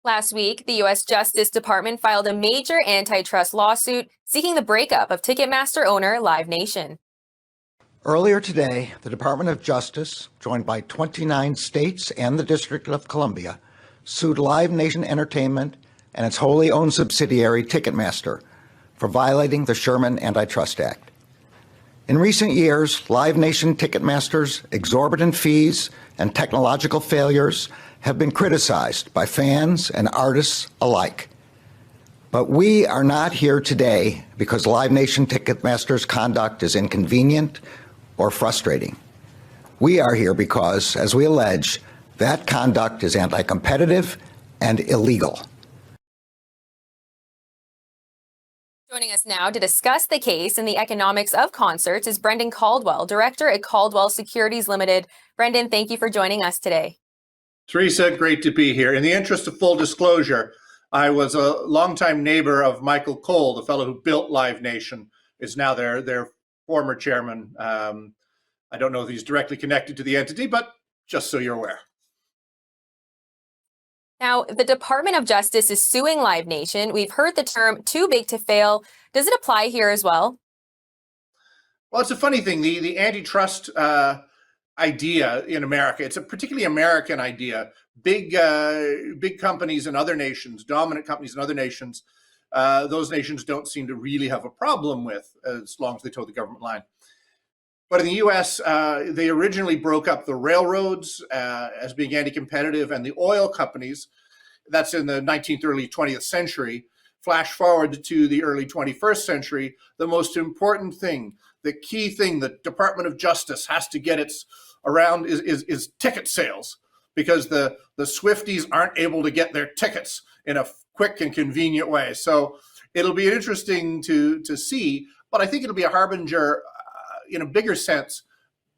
Last week, the U.S. Justice Department filed a major antitrust lawsuit seeking the breakup of Ticketmaster owner Live Nation. Earlier today, the Department of Justice, joined by 29 states and the District of Columbia, sued Live Nation Entertainment and its wholly owned subsidiary Ticketmaster for violating the Sherman Antitrust Act. In recent years, Live Nation Ticketmaster's exorbitant fees and technological failures have been criticized by fans and artists alike. But we are not here today because Live Nation Ticketmaster's conduct is inconvenient or frustrating. We are here because, as we allege, that conduct is anti-competitive and illegal. Joining us now to discuss the case and the economics of concerts is Brendan Caldwell, director at Caldwell Securities Ltd. Brendan, thank you for joining us today. Theresa, great to be here. In the interest of full disclosure, I was a longtime neighbor of Michael Cole, the fellow who built Live Nation, is now their former chairman. I don't know if he's directly connected to the entity, but just so you're aware. Now, the Department of Justice is suing Live Nation. We've heard the term too big to fail. Does it apply here as well? Well, it's a funny thing. The antitrust idea in America, it's a particularly American idea. Big companies in other nations, dominant companies in other nations, those nations don't seem to really have a problem with, as long as they toe the government line. But in the U.S., they originally broke up the railroads as being anti-competitive, and the oil companies. That's in the 19th, early 20th century. Flash forward to the early 21st century, the most important thing, the key thing the Department of Justice has to get its around is ticket sales, because the Swifties aren't able to get their tickets in a quick and convenient way. So it'll be interesting to see, but I think it'll be a harbinger in a bigger sense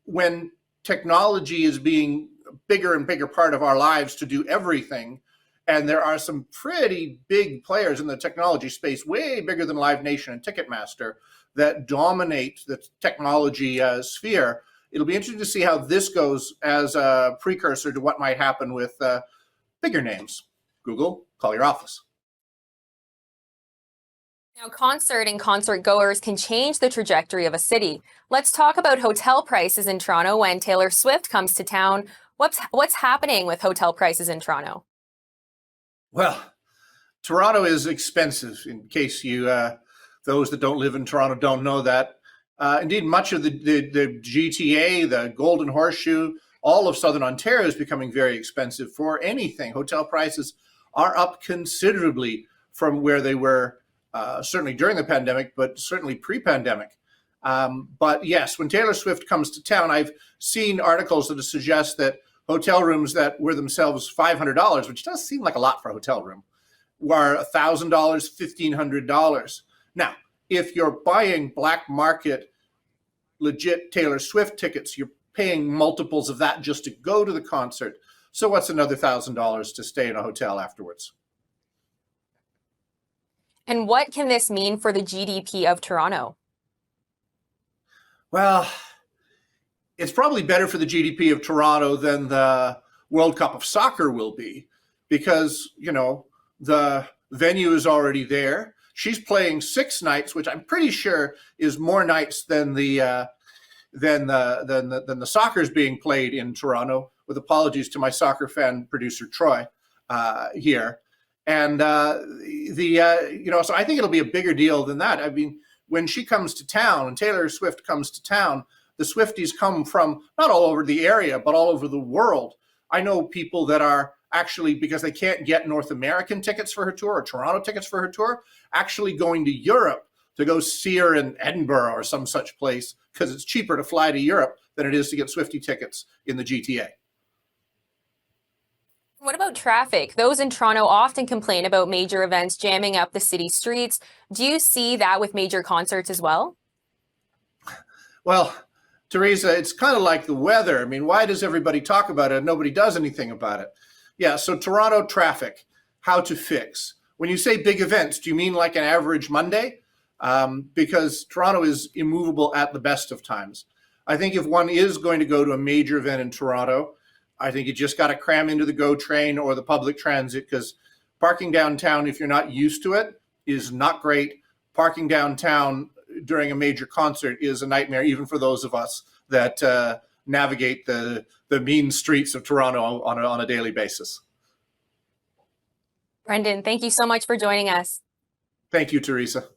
when technology is being a bigger and bigger part of our lives to do everything. And there are some pretty big players in the technology space, way bigger than Live Nation and Ticketmaster, that dominate the technology sphere. It'll be interesting to see how this goes as a precursor to what might happen with bigger names. Google, call your office. Now, concert and concert goers can change the trajectory of a city. Let's talk about hotel prices in Toronto when Taylor Swift comes to town. What's happening with hotel prices in Toronto? Well, Toronto is expensive, in case you those that don't live in Toronto don't know that. Indeed, much of the GTA, the Golden Horseshoe, all of Southern Ontario is becoming very expensive for anything. Hotel prices are up considerably from where they were certainly during the pandemic, but certainly pre-pandemic. But yes, when Taylor Swift comes to town, I've seen articles that suggest that hotel rooms that were themselves $500, which does seem like a lot for a hotel room, were $1,000, $1,500. Now, if you're buying black market, legit Taylor Swift tickets, you're paying multiples of that just to go to the concert. So what's another $1,000 to stay in a hotel afterwards? And what can this mean for the GDP of Toronto? Well, it's probably better for the GDP of Toronto than the World Cup of Soccer will be, because, you know, the venue is already there. She's playing 6 nights, which I'm pretty sure is more nights than the soccer's being played in Toronto. With apologies to my soccer fan producer Troy here, and so I think it'll be a bigger deal than that. I mean, when she comes to town, and Taylor Swift comes to town, the Swifties come from not all over the area, but all over the world. I know people that are actually, because they can't get North American tickets for her tour or Toronto tickets for her tour, actually going to Europe to go see her in Edinburgh or some such place, because it's cheaper to fly to Europe than it is to get Swiftie tickets in the GTA. What about traffic? Those in Toronto often complain about major events jamming up the city streets. Do you see that with major concerts as well? Well, Theresa, it's kind of like the weather. I mean, why does everybody talk about it and nobody does anything about it? Yeah, so Toronto traffic, how to fix. When you say big events, do you mean like an average Monday? Because Toronto is immovable at the best of times. I think if one is going to go to a major event in Toronto, I think you just got to cram into the GO train or the public transit, because Parking downtown, if you're not used to it, is not great. Parking downtown during a major concert is a nightmare, even for those of us that navigate the mean streets of Toronto on a daily basis. Brendan, thank you so much for joining us. Thank you, Theresa.